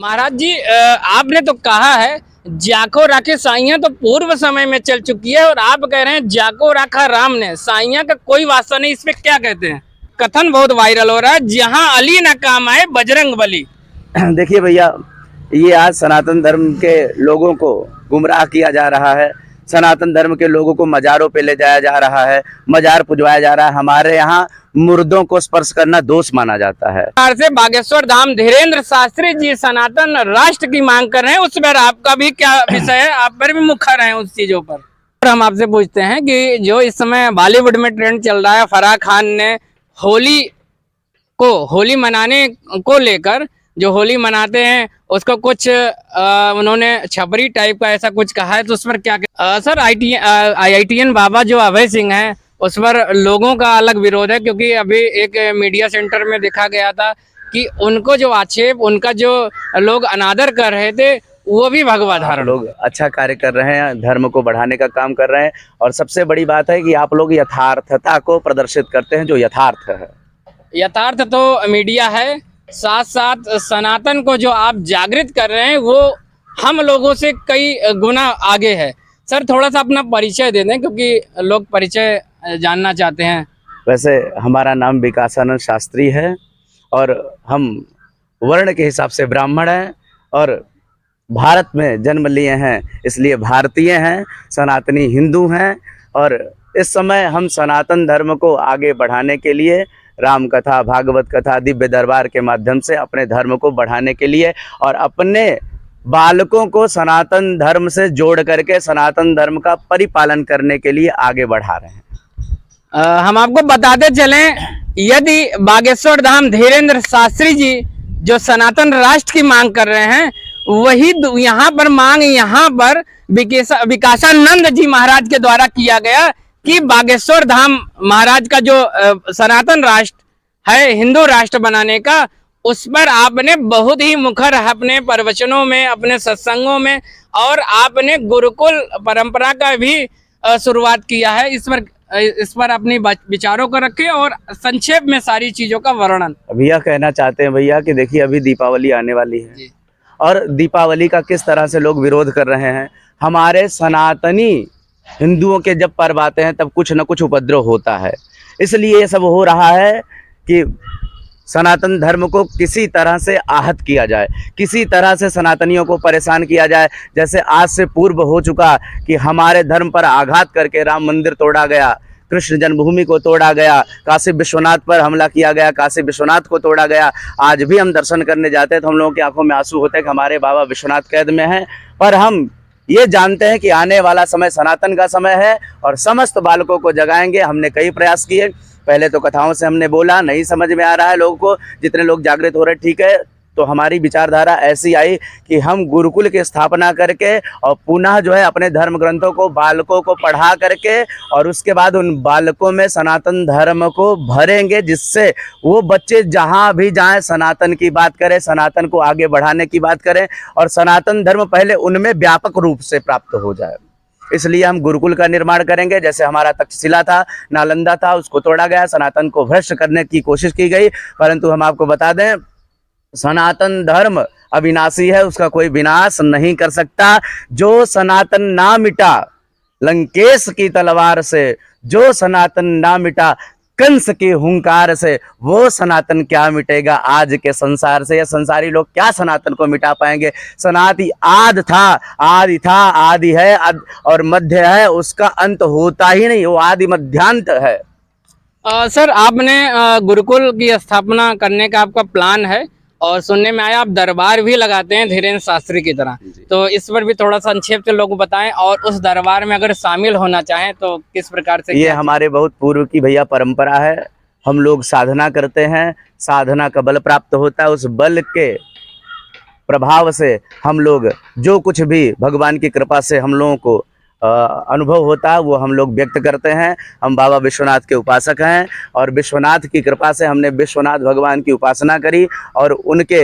महाराज जी, आपने तो कहा है जाको राखे साइयां तो पूर्व समय में चल चुकी है और आप कह रहे हैं जाको राखा राम ने, साइयां का कोई वास्ता नहीं। इसमें क्या कहते हैं? कथन बहुत वायरल हो रहा है, जहां अली ना काम आए बजरंग बली। देखिए भैया, ये आज सनातन धर्म के लोगों को गुमराह किया जा रहा है। सनातन धर्म के लोगों को मजारों पे ले जाया जा रहा है, मजार पुजवाया जा रहा है। हमारे यहाँ मुर्दों को स्पर्श करना दोष माना जाता है। से बागेश्वर धाम धीरेन्द्र शास्त्री जी सनातन राष्ट्र की मांग कर रहे हैं, उस पर आपका भी क्या विषय है? आप पर भी मुखर हैं उस चीजों पर। और हम आपसे पूछते हैं कि जो इस समय बॉलीवुड में ट्रेंड चल रहा है, फराह खान ने होली मनाने को लेकर, जो होली मनाते हैं उसको कुछ उन्होंने छपरी टाइप का ऐसा कुछ कहा है, तो उस पर क्या सर? IITN बाबा जो अभय सिंह हैं उस पर लोगों का अलग विरोध है, क्योंकि अभी एक मीडिया सेंटर में देखा गया था कि उनको जो आक्षेप, उनका जो लोग अनादर कर रहे थे, वो भी भगवा धारण। लोग अच्छा कार्य कर रहे हैं, धर्म को बढ़ाने का काम कर रहे हैं। और सबसे बड़ी बात है कि आप लोग यथार्थता को प्रदर्शित करते हैं, जो यथार्थ है। यथार्थ तो मीडिया है, साथ साथ सनातन को जो आप जागृत कर रहे हैं वो हम लोगों से कई गुना आगे है। सर, थोड़ा सा अपना परिचय दे दें, क्योंकि लोग परिचय जानना चाहते हैं। वैसे हमारा नाम विकासानंद शास्त्री है और हम वर्ण के हिसाब से ब्राह्मण हैं और भारत में जन्म लिए हैं, इसलिए भारतीय हैं, सनातनी हिंदू हैं। और इस समय हम सनातन धर्म को आगे बढ़ाने के लिए राम कथा, भागवत कथा, दिव्य दरबार के माध्यम से अपने धर्म को बढ़ाने के लिए और अपने बालकों को सनातन धर्म से जोड़ करके सनातन धर्म का परिपालन करने के लिए आगे बढ़ा रहे हैं। हम आपको बताते चलें, यदि बागेश्वर धाम धीरेन्द्र शास्त्री जी जो सनातन राष्ट्र की मांग कर रहे हैं, वही यहाँ पर मांग यहाँ पर विकासानंद जी महाराज के द्वारा किया गया कि बागेश्वर धाम महाराज का जो सनातन राष्ट्र है, हिंदू राष्ट्र बनाने का, उस पर आपने बहुत ही मुखर अपने प्रवचनों में, अपने सत्संगों में, और आपने गुरुकुल परंपरा का भी शुरुआत किया है। इस पर अपने विचारों को रखें और संक्षेप में सारी चीजों का वर्णन। भैया कहना चाहते हैं भैया कि देखिए, अभी दीपावली आने वाली है और दीपावली का किस तरह से लोग विरोध कर रहे हैं। हमारे सनातनी हिंदुओं के जब पर्व आते हैं तब कुछ न कुछ उपद्रव होता है, इसलिए ये सब हो रहा है कि सनातन धर्म को किसी तरह से आहत किया जाए, किसी तरह से सनातनियों को परेशान किया जाए। जैसे आज से पूर्व हो चुका कि हमारे धर्म पर आघात करके राम मंदिर तोड़ा गया, कृष्ण जन्मभूमि को तोड़ा गया, काशी विश्वनाथ पर हमला किया गया, काशी विश्वनाथ को तोड़ा गया। आज भी हम दर्शन करने जाते हैं तो हम लोगों की आंखों में आंसू होते हैं कि हमारे बाबा विश्वनाथ कैद में हैं। पर हम ये जानते हैं कि आने वाला समय सनातन का समय है और समस्त बालकों को जगाएंगे। हमने कई प्रयास किए, पहले तो कथाओं से हमने बोला, नहीं समझ में आ रहा है लोगों को, जितने लोग जागृत हो रहे, ठीक है। तो हमारी विचारधारा ऐसी आई कि हम गुरुकुल की स्थापना करके और पुनः जो है अपने धर्म ग्रंथों को बालकों को पढ़ा करके और उसके बाद उन बालकों में सनातन धर्म को भरेंगे, जिससे वो बच्चे जहाँ भी जाएं सनातन की बात करें, सनातन को आगे बढ़ाने की बात करें और सनातन धर्म पहले उनमें व्यापक रूप से प्राप्त हो जाए। इसलिए हम गुरुकुल का निर्माण करेंगे। जैसे हमारा तक्षशिला था, नालंदा था, उसको तोड़ा गया, सनातन को भ्रष्ट करने की कोशिश की गई, परंतु हम आपको बता दें सनातन धर्म अविनाशी है, उसका कोई विनाश नहीं कर सकता। जो सनातन ना मिटा लंकेश की तलवार से, जो सनातन ना मिटा कंस के हुंकार से, वो सनातन क्या मिटेगा आज के संसार से। या संसारी लोग क्या सनातन को मिटा पाएंगे। सनातन आदि था, आदि था, आदि है और मध्य है, उसका अंत होता ही नहीं, वो आदि मध्यांत है। सर, आपने गुरुकुल की स्थापना करने का आपका प्लान है और सुनने में आया आप दरबार भी लगाते हैं धीरेन्द्र शास्त्री की तरह, तो इस पर भी थोड़ा सा संक्षेप से लोग बताएं। और उस दरबार में अगर शामिल होना चाहें तो किस प्रकार से? ये हमारे बहुत पूर्व की भैया परंपरा है। हम लोग साधना करते हैं, साधना का बल प्राप्त होता है, उस बल के प्रभाव से हम लोग जो कुछ भी भगवान की कृपा से हम लोगों को अनुभव होता है वो हम लोग व्यक्त करते हैं। हम बाबा विश्वनाथ के उपासक हैं और विश्वनाथ की कृपा से हमने विश्वनाथ भगवान की उपासना करी और उनके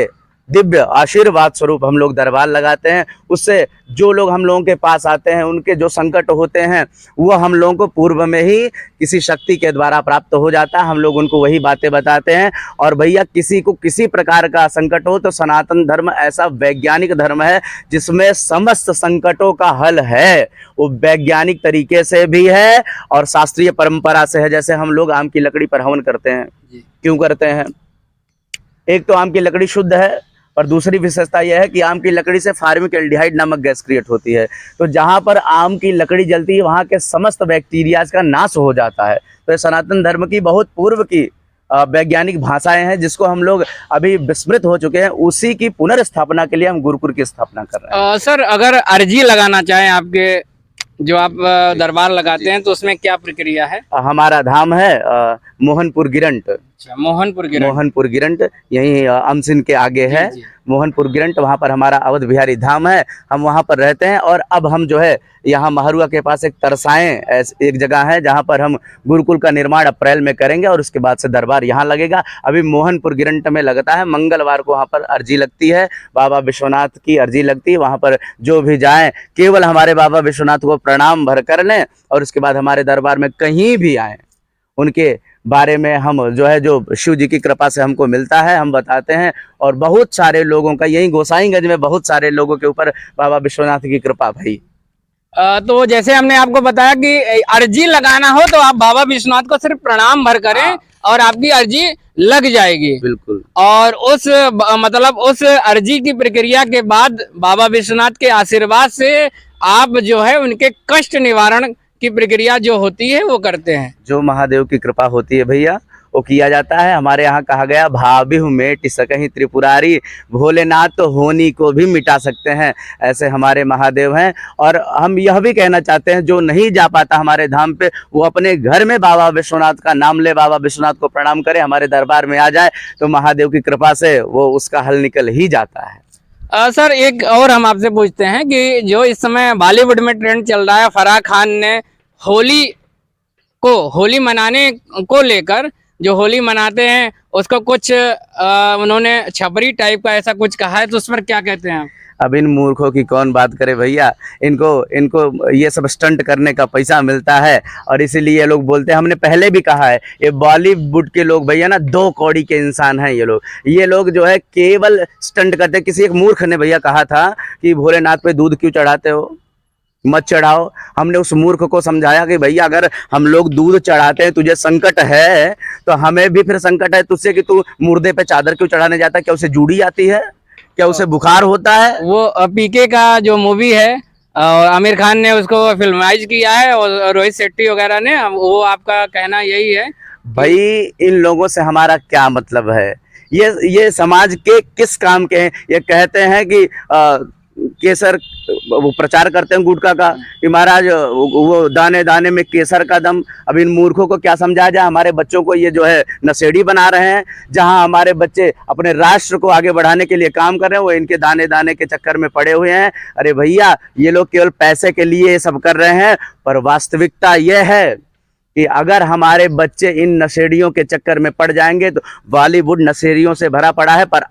दिव्य आशीर्वाद स्वरूप हम लोग दरबार लगाते हैं। उससे जो लोग हम लोगों के पास आते हैं, उनके जो संकट होते हैं वो हम लोगों को पूर्व में ही किसी शक्ति के द्वारा प्राप्त हो जाता है। हम लोग उनको वही बातें बताते हैं। और भैया किसी को किसी प्रकार का संकट हो तो सनातन धर्म ऐसा वैज्ञानिक धर्म है जिसमें समस्त संकटों का हल है। वो वैज्ञानिक तरीके से भी है और शास्त्रीय परंपरा से है। जैसे हम लोग आम की लकड़ी पर हवन करते हैं, क्यों करते हैं? एक तो आम की लकड़ी शुद्ध है, और दूसरी विशेषता यह है कि आम की लकड़ी से फार्मिक नामक गैस क्रिएट होती है। तो जहाँ पर आम की लकड़ी जलती है वहाँ के समस्त बैक्टीरियाज का नाश हो जाता है। तो ये सनातन धर्म की बहुत पूर्व की वैज्ञानिक भाषाएं हैं जिसको हम लोग अभी विस्मृत हो चुके हैं। उसी की पुनर्स्थापना के लिए हम गुरुकुल की स्थापना कर रहे हैं। सर, अगर अर्जी लगाना चाहें आपके जो आप दरबार लगाते हैं तो उसमें क्या प्रक्रिया है? हमारा धाम है मोहनपुर गिरंट। अच्छा, मोहनपुर गिरंट। मोहनपुर गिरंट यहीं अमसिन के आगे है। मोहनपुर गिरंट, वहाँ पर हमारा अवध बिहारी धाम है। हम वहाँ पर रहते हैं। और अब हम जो है यहाँ महरूआ के पास एक तरसाएं एक जगह है जहाँ पर हम गुरुकुल का निर्माण अप्रैल में करेंगे और उसके बाद से दरबार यहाँ लगेगा। अभी मोहनपुर गिरंट में लगता है। मंगलवार को वहाँ पर अर्जी लगती है, बाबा विश्वनाथ की अर्जी लगती है। वहाँ पर जो भी जाएं केवल हमारे बाबा विश्वनाथ को प्रणाम भर कर लें और उसके बाद हमारे दरबार में कहीं भी आएँ, उनके बारे में हम जो है, जो शिव जी की कृपा से हमको मिलता है, हम बताते हैं। और बहुत सारे लोगों का यही गोसाईगंज में बहुत सारे लोगों के ऊपर बाबा विश्वनाथ की कृपा भाई। तो जैसे हमने आपको बताया कि अर्जी लगाना हो तो आप बाबा विश्वनाथ को सिर्फ प्रणाम भर करें और आपकी अर्जी लग जाएगी। बिल्कुल। और उस मतलब उस अर्जी की प्रक्रिया के बाद बाबा विश्वनाथ के आशीर्वाद से आप जो है उनके कष्ट निवारण की प्रक्रिया जो होती है वो करते हैं। जो महादेव की कृपा होती है भैया वो किया जाता है। हमारे यहाँ कहा गया भाविहु मेटि सकहि त्रिपुरारी, भोलेनाथ तो होनी को भी मिटा सकते हैं। ऐसे हमारे महादेव हैं। और हम यह भी कहना चाहते हैं जो नहीं जा पाता हमारे धाम पे वो अपने घर में बाबा विश्वनाथ का नाम ले, बाबा विश्वनाथ को प्रणाम करे, हमारे दरबार में आ जाए तो महादेव की कृपा से वो उसका हल निकल ही जाता है। सर, एक और हम आपसे पूछते हैं कि जो इस समय बॉलीवुड में ट्रेंड चल रहा है, फराह खान ने होली मनाने को लेकर जो होली मनाते हैं उसको कुछ उन्होंने छपरी टाइप का ऐसा कुछ कहा है, तो उस पर क्या कहते हैं आप? अब इन मूर्खों की कौन बात करे भैया। इनको ये सब स्टंट करने का पैसा मिलता है और इसीलिए ये लोग बोलते हैं। हमने पहले भी कहा है ये बॉलीवुड के लोग भैया ना दो कौड़ी के इंसान हैं। ये लोग जो है केवल स्टंट करते हैं। किसी एक मूर्ख ने भैया कहा था कि भोलेनाथ पे दूध क्यों चढ़ाते हो, मत चढ़ाओ। हमने उस मूर्ख को समझाया कि भैया अगर हम लोग दूध चढ़ाते हैं, तुझे संकट है तो हमें भी फिर संकट है तुझसे कि तू मुर्दे पे चादर क्यों चढ़ाने जाता है? क्या उसे जूड़ी आती है? क्या उसे बुखार होता है? वो पीके का जो मूवी है और आमिर खान ने उसको फिल्माइज किया है और रोहित शेट्टी वगैरह ने, वो आपका कहना यही है? भाई इन लोगों से हमारा क्या मतलब है? ये समाज के किस काम के हैं? ये कहते हैं कि केसर, वो प्रचार करते हैं गुटखा का कि महाराज वो दाने दाने में केसर का दम। अब इन मूर्खों को क्या समझाया जाए? हमारे बच्चों को ये जो है नशेड़ी बना रहे हैं। जहां हमारे बच्चे अपने राष्ट्र को आगे बढ़ाने के लिए काम कर रहे हैं वो इनके दाने दाने के चक्कर में पड़े हुए हैं। अरे भैया ये लोग केवल पैसे के लिए ये सब कर रहे हैं, पर वास्तविकता ये है कि अगर हमारे बच्चे इन नशेड़ियों के चक्कर में पड़ जाएंगे तो बॉलीवुड नशेड़ियों से भरा पड़ा है। पर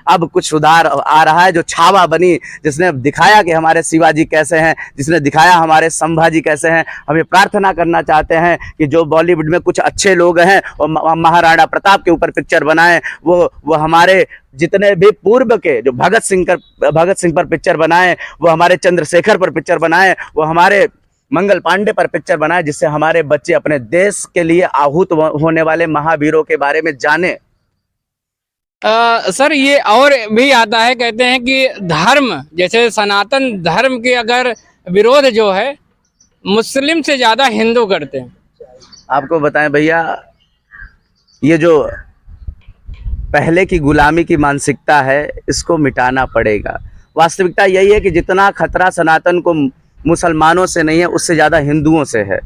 अब कुछ सुधार आ रहा है। जो छावा बनी, जिसने दिखाया कि हमारे शिवाजी कैसे हैं, जिसने दिखाया हमारे संभाजी कैसे हैं, हम ये प्रार्थना करना चाहते हैं कि जो बॉलीवुड में कुछ अच्छे लोग हैं वो महाराणा प्रताप के ऊपर पिक्चर बनाएं। वो हमारे जितने भी पूर्व के जो भगत सिंह पर पिक्चर बनाएं, वो हमारे चंद्रशेखर पर पिक्चर बनाएं, वो हमारे मंगल पांडे पर पिक्चर बनाए, जिससे हमारे बच्चे अपने देश के लिए आहूत होने वाले महावीरों के बारे में जाने। सर, ये और भी आता है, कहते हैं कि धर्म जैसे सनातन धर्म के अगर विरोध जो है मुस्लिम से ज्यादा हिंदू करते हैं। आपको बताएं भैया, ये जो पहले की गुलामी की मानसिकता है इसको मिटाना पड़ेगा। वास्तविकता यही है कि जितना खतरा सनातन को मुसलमानों से नहीं है, उससे ज़्यादा हिंदुओं से है।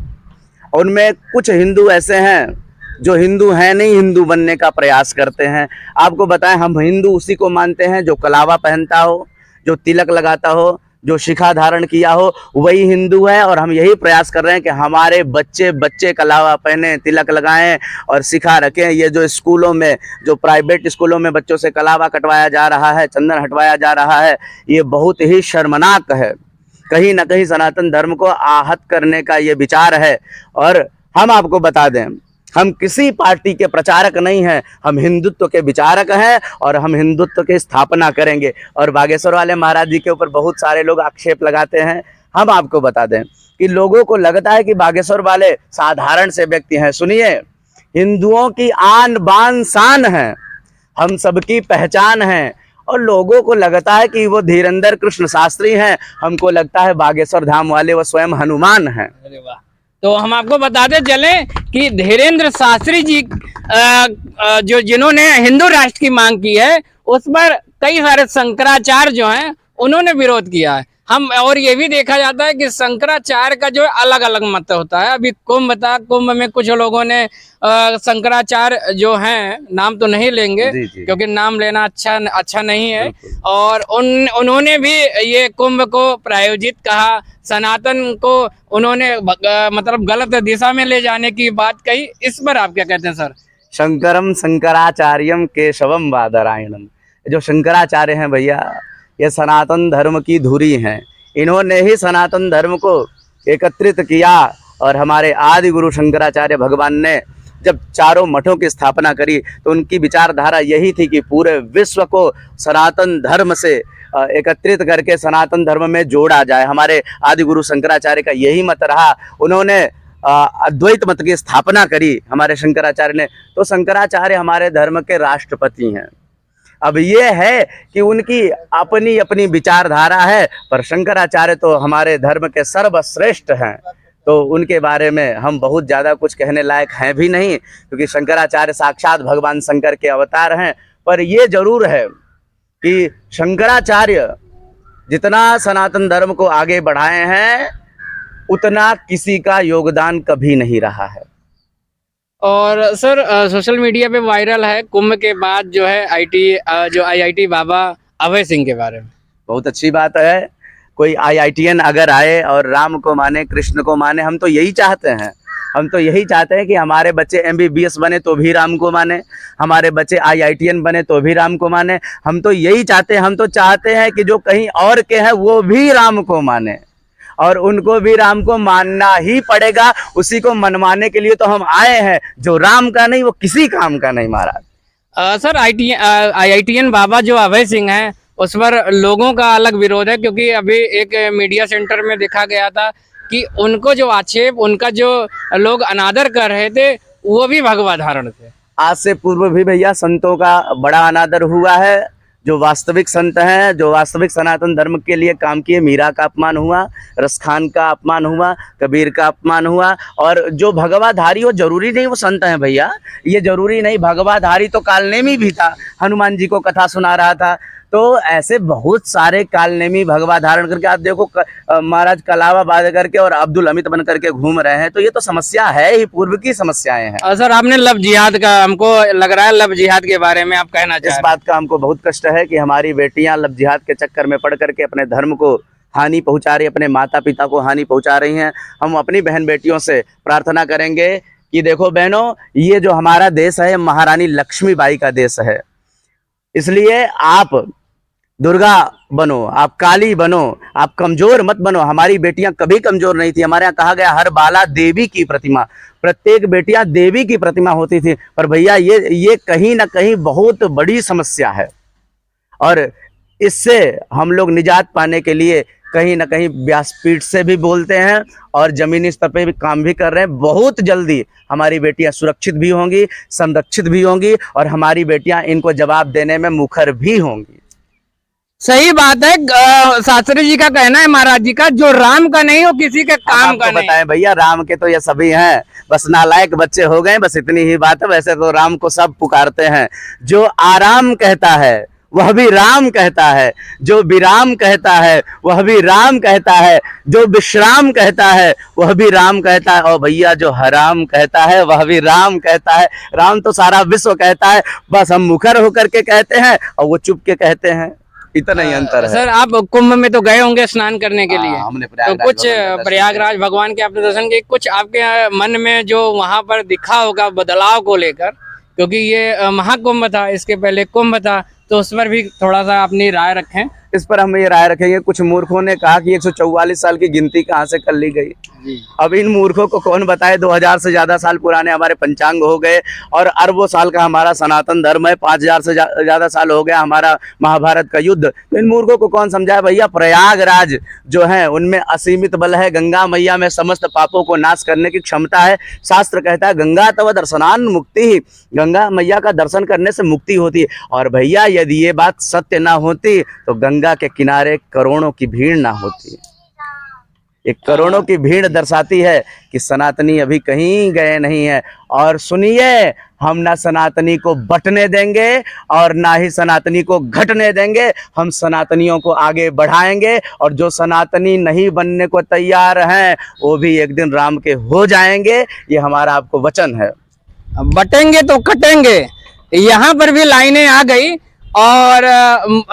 और उनमें कुछ हिंदू ऐसे हैं जो हिंदू हैं नहीं, हिंदू बनने का प्रयास करते हैं। आपको बताएं, हम हिंदू उसी को मानते हैं जो कलावा पहनता हो, जो तिलक लगाता हो, जो शिखा धारण किया हो वही हिंदू है। और हम यही प्रयास कर रहे हैं कि हमारे बच्चे कलावा पहने, तिलक लगाएं और शिखा रखें। ये जो स्कूलों में, जो प्राइवेट स्कूलों में बच्चों से कलावा कटवाया जा रहा है, चंदन हटवाया जा रहा है, ये बहुत ही शर्मनाक है। कहीं ना कहीं सनातन धर्म को आहत करने का ये विचार है। और हम आपको बता दें, हम किसी पार्टी के प्रचारक नहीं हैं, हम हिंदुत्व के विचारक हैं और हम हिंदुत्व की स्थापना करेंगे। और बागेश्वर वाले महाराज जी के ऊपर बहुत सारे लोग आक्षेप लगाते हैं। हम आपको बता दें कि लोगों को लगता है कि बागेश्वर वाले साधारण से व्यक्ति हैं। सुनिए, हिंदुओं की आन बान शान है, हम सबकी पहचान है। और लोगों को लगता है कि वो धीरेंद्र कृष्ण शास्त्री हैं, हमको लगता है बागेश्वर धाम वाले वो स्वयं हनुमान हैं। अरे वाह। तो हम आपको बताते चले कि धीरेंद्र शास्त्री जी जो जिन्होंने हिंदू राष्ट्र की मांग की है, उस पर कई सारे शंकराचार्य जो हैं उन्होंने विरोध किया है। हम और ये भी देखा जाता है कि शंकराचार्य का जो अलग अलग मत होता है। अभी कुंभ में कुछ लोगों ने शंकराचार्य जो हैं, नाम तो नहीं लेंगे जी। क्योंकि नाम लेना अच्छा नहीं है, और उन्होंने भी ये कुंभ को प्रायोजित कहा, सनातन को उन्होंने मतलब गलत दिशा में ले जाने की बात कही। इस पर आप क्या कहते हैं सर? शंकरम शंकराचार्यम केशवम बादरायणम। जो शंकराचार्य हैं भैया, ये सनातन धर्म की धुरी हैं। इन्होंने ही सनातन धर्म को एकत्रित किया। और हमारे आदि गुरु शंकराचार्य भगवान ने जब चारों मठों की स्थापना करी तो उनकी विचारधारा यही थी कि पूरे विश्व को सनातन धर्म से एकत्रित करके सनातन धर्म में जोड़ा जाए। हमारे आदि गुरु शंकराचार्य का यही मत रहा। उन्होंने अद्वैत मत की स्थापना करी हमारे शंकराचार्य ने। तो शंकराचार्य हमारे धर्म के राष्ट्रपति हैं। अब ये है कि उनकी अपनी अपनी विचारधारा है, पर शंकराचार्य तो हमारे धर्म के सर्वश्रेष्ठ हैं। तो उनके बारे में हम बहुत ज़्यादा कुछ कहने लायक हैं भी नहीं, क्योंकि शंकराचार्य साक्षात भगवान शंकर के अवतार हैं। पर ये जरूर है कि शंकराचार्य जितना सनातन धर्म को आगे बढ़ाए हैं, उतना किसी का योगदान कभी नहीं रहा है। और सर सोशल मीडिया पे वायरल है कुंभ के बाद जो है IIT बाबा अभय सिंह के बारे में। बहुत अच्छी बात है। कोई IITN अगर आए और राम को माने, कृष्ण को माने, हम तो यही चाहते हैं। हम तो यही चाहते हैं कि हमारे बच्चे MBBS बने तो भी राम को माने, हमारे बच्चे IITN बने तो भी राम को माने। हम तो यही चाहते हैं। हम तो चाहते हैं कि जो कहीं और के हैं वो भी राम को माने, और उनको भी राम को मानना ही पड़ेगा। उसी को मनवाने के लिए तो हम आए हैं। जो राम का नहीं वो किसी काम का नहीं महाराज। सर IITN बाबा जो अभय सिंह हैं, उस पर लोगों का अलग विरोध है, क्योंकि अभी एक मीडिया सेंटर में देखा गया था कि उनको जो आक्षेप, उनका जो लोग अनादर कर रहे थे, वो भी भगवा धारण थे। आज से पूर्व भी भैया संतों का बड़ा अनादर हुआ है। जो वास्तविक संत हैं, जो वास्तविक सनातन धर्म के लिए काम किए, मीरा का अपमान हुआ, रसखान का अपमान हुआ, कबीर का अपमान हुआ। और जो भगवाधारी हो, जरूरी नहीं वो संत हैं भैया, ये जरूरी नहीं। भगवाधारी तो कालनेमी भी था, हनुमान जी को कथा सुना रहा था। तो ऐसे बहुत सारे कालनेमी भगवा धारण करके आप देखो, महाराज कलावा बाज करके और अब्दुल हमीद बन करके घूम रहे हैं। तो ये तो समस्या है ही, पूर्व की समस्याएं हैं। सर आपने लव जिहाद का, हमको लग रहा है लव जिहाद के बारे में आप कहना चाह रहे हैं। इस बात का हमको बहुत कष्ट है कि हमारी बेटियां लव जिहाद के चक्कर में पड़ करके अपने धर्म को हानि पहुंचा रही, अपने माता पिता को हानि पहुंचा रही हैं। हम अपनी बहन बेटियों से प्रार्थना करेंगे कि देखो बहनों, ये जो हमारा देश है, महारानी लक्ष्मीबाई का देश है। इसलिए आप दुर्गा बनो, आप काली बनो, आप कमजोर मत बनो। हमारी बेटियां कभी कमजोर नहीं थी। हमारे यहाँ कहा गया हर बाला देवी की प्रतिमा, प्रत्येक बेटियां देवी की प्रतिमा होती थी। पर भैया ये कहीं ना कहीं बहुत बड़ी समस्या है, और इससे हम लोग निजात पाने के लिए कहीं ना कहीं व्यासपीठ से भी बोलते हैं और जमीनी स्तर पे भी काम भी कर रहे हैं। बहुत जल्दी हमारी बेटियां सुरक्षित भी होंगी, संरक्षित भी होंगी, और हमारी बेटियां इनको जवाब देने में मुखर भी होंगी। सही बात है। शास्त्री जी का कहना है, महाराज जी का, जो राम का नहीं हो किसी के काम का नहीं। बताएं भैया, राम के तो ये सभी हैं, बस नालायक बच्चे हो गए, बस इतनी ही बात है। वैसे तो राम को सब पुकारते हैं। जो आराम कहता है वह भी राम कहता है, जो विराम कहता है वह भी राम कहता है, जो विश्राम कहता है वह भी राम कहता है, और भैया जो हराम कहता है वह भी राम कहता है। राम तो सारा विश्व कहता है, बस हम मुखर होकर के कहते हैं और वो चुप के कहते हैं। इतना ही अंतर है। सर आप कुंभ में तो गए होंगे स्नान करने के लिए, हमने तो प्रयागराज कुछ भगवान का दर्शन प्रयागराज भगवान के आपने दर्शन किए, कुछ आपके मन में जो वहां पर दिखा होगा बदलाव को लेकर, क्योंकि ये महाकुंभ था, इसके पहले कुंभ था, तो उस पर भी थोड़ा सा अपनी राय रखें। इस पर हम ये राय रखेंगे, कुछ मूर्खों ने कहा कि 144 साल की गिनती कहाँ से कर ली गई। अब इन मूर्खों को कौन बताए, 2000 से ज्यादा साल पुराने हमारे पंचांग हो गए और अरबों साल का हमारा सनातन धर्म है, 5000 से ज्यादा साल हो गया हमारा महाभारत का युद्ध। तो इन मूर्खों को कौन समझाए भैया। प्रयागराज जो है उनमें असीमित बल है, गंगा मैया में समस्त पापों को नाश करने की क्षमता है। शास्त्र कहता है गंगा तव दर्शनान मुक्ति ही, गंगा मैया का दर्शन करने से मुक्ति होती है। और भैया यदि ये बात सत्य ना होती तो गंगा के किनारे करोड़ों की भीड़ ना होती। एक करोड़ों की भीड़ दर्शाती है कि सनातनी अभी कहीं गए नहीं है। और सुनिए, हम ना सनातनी को बंटने देंगे और ना ही सनातनी को घटने देंगे। हम सनातनियों को आगे बढ़ाएंगे और जो सनातनी नहीं बनने को तैयार हैं वो भी एक दिन राम के हो जाएंगे। ये हमारा आपको वचन है। बटेंगे तो कटेंगे, यहाँ पर भी लाइनें आ गई। और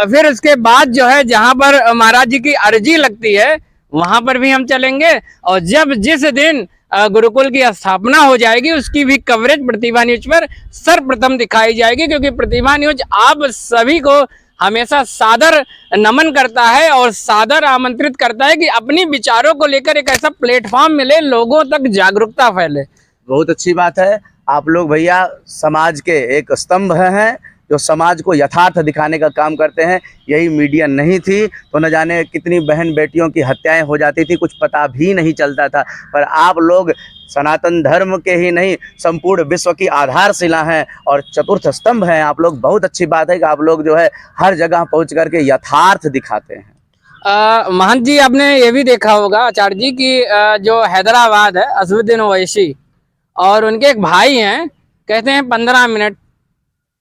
फिर उसके बाद जो है जहाँ पर महाराज जी की अर्जी लगती है वहां पर भी हम चलेंगे। और जब जिस दिन गुरुकुल की स्थापना हो जाएगी उसकी भी कवरेज प्रतिभा न्यूज पर सर्वप्रथम दिखाई जाएगी, क्योंकि प्रतिभा न्यूज आप सभी को हमेशा सादर नमन करता है और सादर आमंत्रित करता है कि अपनी विचारों को लेकर एक ऐसा प्लेटफॉर्म मिले, लोगों तक जागरूकता फैले। बहुत अच्छी बात है। आप लोग भैया समाज के एक स्तंभ हैं जो समाज को यथार्थ दिखाने का काम करते हैं। यही मीडिया नहीं थी तो न जाने कितनी बहन बेटियों की हत्याएं हो जाती थी, कुछ पता भी नहीं चलता था। पर आप लोग सनातन धर्म के ही नहीं संपूर्ण विश्व की आधारशिला हैं और चतुर्थ स्तंभ हैं आप लोग। बहुत अच्छी बात है कि आप लोग जो है हर जगह पहुंच करके यथार्थ दिखाते हैं। महंत जी आपने ये भी देखा होगा आचार्य जी की जो हैदराबाद है असदुद्दीन ओवैसी और उनके एक भाई हैं, कहते हैं 15 मिनट।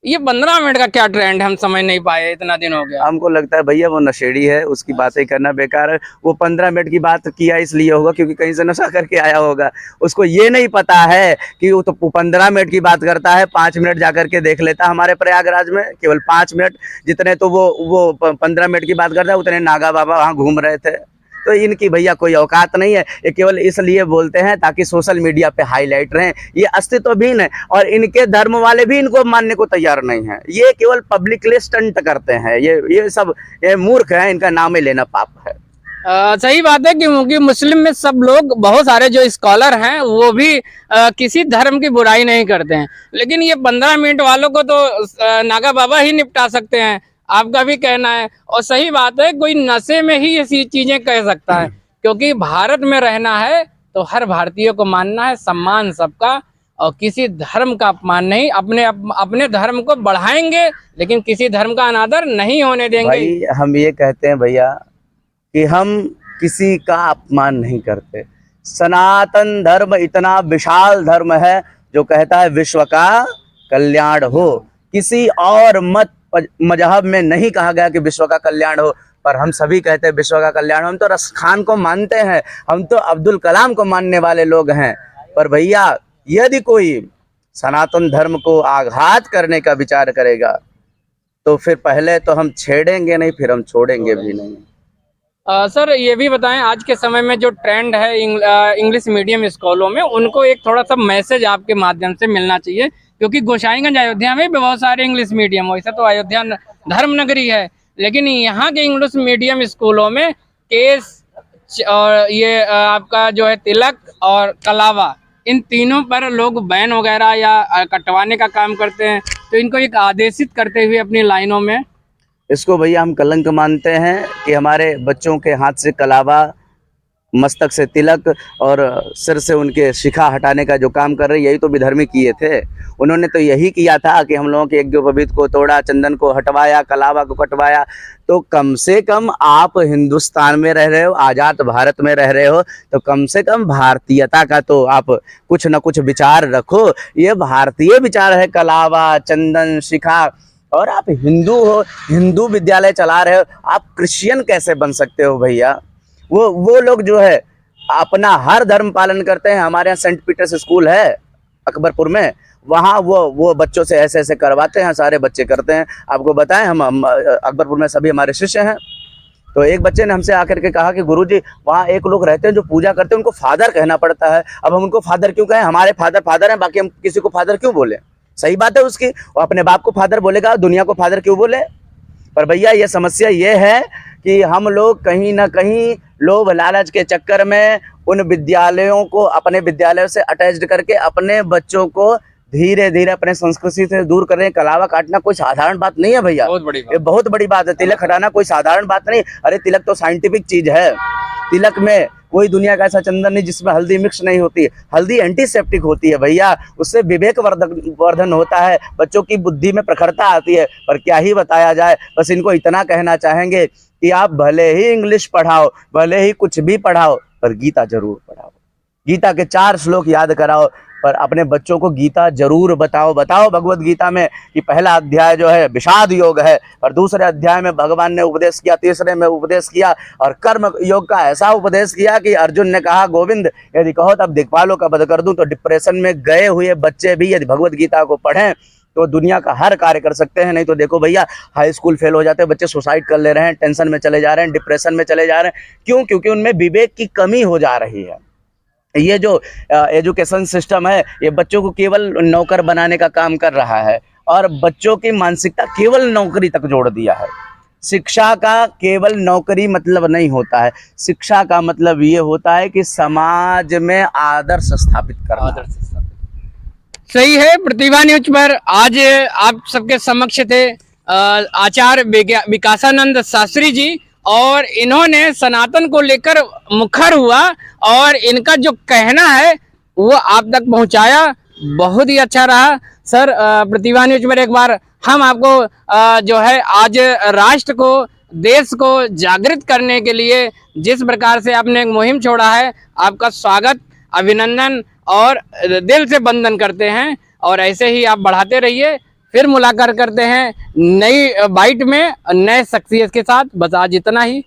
ये 15 मिनट का क्या ट्रेंड है, हम समझ नहीं पाए, इतना दिन हो गया। हमको लगता है भैया वो नशेड़ी है, उसकी बातें करना बेकार है। वो 15 मिनट की बात किया इसलिए होगा क्योंकि कहीं से नशा करके आया होगा। उसको ये नहीं पता है कि वो तो 15 मिनट की बात करता है, 5 मिनट जाकर के देख लेता। हमारे प्रयागराज में केवल 5 मिनट, जितने तो वो 15 मिनट की बात करता है उतने नागा बाबा वहाँ घूम रहे थे। तो इनकी भैया कोई औकात नहीं है। ये केवल इसलिए बोलते हैं ताकि सोशल मीडिया पे हाईलाइट रहें। ये अस्तित्वहीन है और इनके धर्म वाले भी इनको मानने को तैयार नहीं है। ये केवल पब्लिकली स्टंट करते हैं। ये सब ये मूर्ख हैं, इनका नाम ही लेना पाप है। सही बात है, क्योंकि मुस्लिम में सब लोग, बहुत सारे जो स्कॉलर हैं वो भी किसी धर्म की बुराई नहीं करते हैं, लेकिन ये 15 मिनट वालों को तो नागा बाबा ही निपटा सकते हैं। आपका भी कहना है और सही बात है, कोई नशे में ही ऐसी चीजें कह सकता है, क्योंकि भारत में रहना है तो हर भारतीय को मानना है, सम्मान सबका और किसी धर्म का अपमान नहीं। अपने धर्म को बढ़ाएंगे लेकिन किसी धर्म का अनादर नहीं होने देंगे। भाई हम ये कहते हैं भैया कि हम किसी का अपमान नहीं करते। सनातन धर्म इतना विशाल धर्म है जो कहता है विश्व का कल्याण हो। किसी और मत मजहब में नहीं कहा गया कि विश्व का कल्याण हो, पर हम सभी कहते हैं विश्व का कल्याण। हम तो रस खान को मानते हैं, हम तो अब्दुल कलाम को मानने वाले लोग हैं। पर भैया यदि कोई सनातन धर्म को आघात करने का विचार करेगा तो फिर पहले तो हम छेड़ेंगे नहीं, फिर हम छोड़ेंगे भी नहीं। सर ये भी बताएं, आज के समय में जो ट्रेंड है इंग्लिश मीडियम स्कूलों में, उनको एक थोड़ा सा मैसेज आपके माध्यम से मिलना चाहिए, क्योंकि गोसाईगंज अयोध्या में भी बहुत सारे इंग्लिश मीडियम, वैसे तो अयोध्या धर्म नगरी है, लेकिन यहाँ के इंग्लिश मीडियम स्कूलों में केस और ये आपका जो है तिलक और कलावा, इन तीनों पर लोग बैन वगैरह या कटवाने का काम करते हैं। तो इनको एक आदेशित करते हुए अपनी लाइनों में, इसको भैया हम कलंक मानते हैं कि हमारे बच्चों के हाथ से कलावा, मस्तक से तिलक और सिर से उनके शिखा हटाने का जो काम कर रहे हैं, यही तो विधर्मी किए थे। उन्होंने तो यही किया था कि हम लोगों के यज्ञोपवीत को तोड़ा, चंदन को हटवाया, कलावा को कटवाया। तो कम से कम आप हिंदुस्तान में रह रहे हो, आज़ाद भारत में रह रहे हो, तो कम से कम भारतीयता का तो आप कुछ न कुछ विचार रखो। ये भारतीय विचार है, कलावा, चंदन, शिखा। और आप हिंदू हो, हिंदू विद्यालय चला रहे हो, आप क्रिश्चियन कैसे बन सकते हो भैया। वो लोग जो है अपना हर धर्म पालन करते हैं। हमारे यहाँ सेंट पीटर्स स्कूल है अकबरपुर में, वहाँ वो बच्चों से ऐसे ऐसे करवाते हैं, सारे बच्चे करते हैं। आपको बताएं, हम अकबरपुर में सभी हमारे शिष्य हैं। तो एक बच्चे ने हमसे आकर के कहा कि गुरुजी वहाँ एक लोग रहते हैं जो पूजा करते हैं, उनको फादर कहना पड़ता है। अब हम उनको फादर क्यों कहें? हमारे फादर हैं, बाकी हम किसी को फादर क्यों बोले? सही बात है उसकी, वो अपने बाप को फादर बोलेगा, दुनिया को फादर क्यों बोले? पर भैया ये समस्या ये है कि हम लोग कहीं ना कहीं लोभ लालच के चक्कर में उन विद्यालयों को अपने विद्यालयों से अटैच्ड करके अपने बच्चों को धीरे धीरे अपने संस्कृति से दूर कर रहे हैं। कलावा काटना कोई साधारण बात नहीं है भैया, बहुत बड़ी बात। ये बहुत बड़ी बात है। तिलक हटाना कोई साधारण बात नहीं। अरे तिलक तो साइंटिफिक चीज है। तिलक में कोई दुनिया का ऐसा चंदन नहीं जिसमें हल्दी मिक्स नहीं होती। हल्दी एंटीसेप्टिक होती है भैया, उससे विवेक वर्धन होता है, बच्चों की बुद्धि में प्रखरता आती है। पर क्या ही बताया जाए, बस इनको इतना कहना चाहेंगे कि आप भले ही इंग्लिश पढ़ाओ, भले ही कुछ भी पढ़ाओ, पर गीता जरूर पढ़ाओ। गीता के 4 श्लोक याद कराओ, पर अपने बच्चों को गीता जरूर बताओ। भगवत गीता में कि पहला अध्याय जो है विषाद योग है, और दूसरे अध्याय में भगवान ने उपदेश किया, तीसरे में उपदेश किया और कर्म योग का ऐसा उपदेश किया कि अर्जुन ने कहा गोविंद यदि कहो तब दिक्पालों का वध कर दूं। तो डिप्रेशन में गए हुए बच्चे भी यदि भगवत गीता को पढ़ें तो दुनिया का हर कार्य कर सकते हैं। नहीं तो देखो भैया, हाई स्कूल फेल हो जाते हैं बच्चे, सुसाइड कर ले रहे हैं, टेंशन में चले जा रहे हैं, डिप्रेशन में चले जा रहे हैं। क्यों? क्योंकि उनमें विवेक की कमी हो जा रही है। ये जो एजुकेशन सिस्टम है, ये बच्चों को केवल नौकर बनाने का काम कर रहा है और बच्चों की मानसिकता केवल नौकरी तक जोड़ दिया है। शिक्षा का केवल नौकरी मतलब नहीं होता है। शिक्षा का मतलब ये होता है कि समाज में आदर्श स्थापित करना। सही है। प्रतिभा न्यूज पर आज आप सबके समक्ष थे आचार्य विकासानंद शास्त्री जी, और इन्होंने सनातन को लेकर मुखर हुआ और इनका जो कहना है वो आप तक पहुंचाया। बहुत ही अच्छा रहा सर। प्रतिभा न्यूज पर एक बार हम आपको जो है आज राष्ट्र को, देश को जागृत करने के लिए जिस प्रकार से आपने एक मुहिम छोड़ा है, आपका स्वागत, अभिनंदन और दिल से वंदन करते हैं। और ऐसे ही आप बढ़ाते रहिए। फिर मुलाकात करते हैं नई बाइट में नए शख्सियत के साथ। बस आज इतना ही।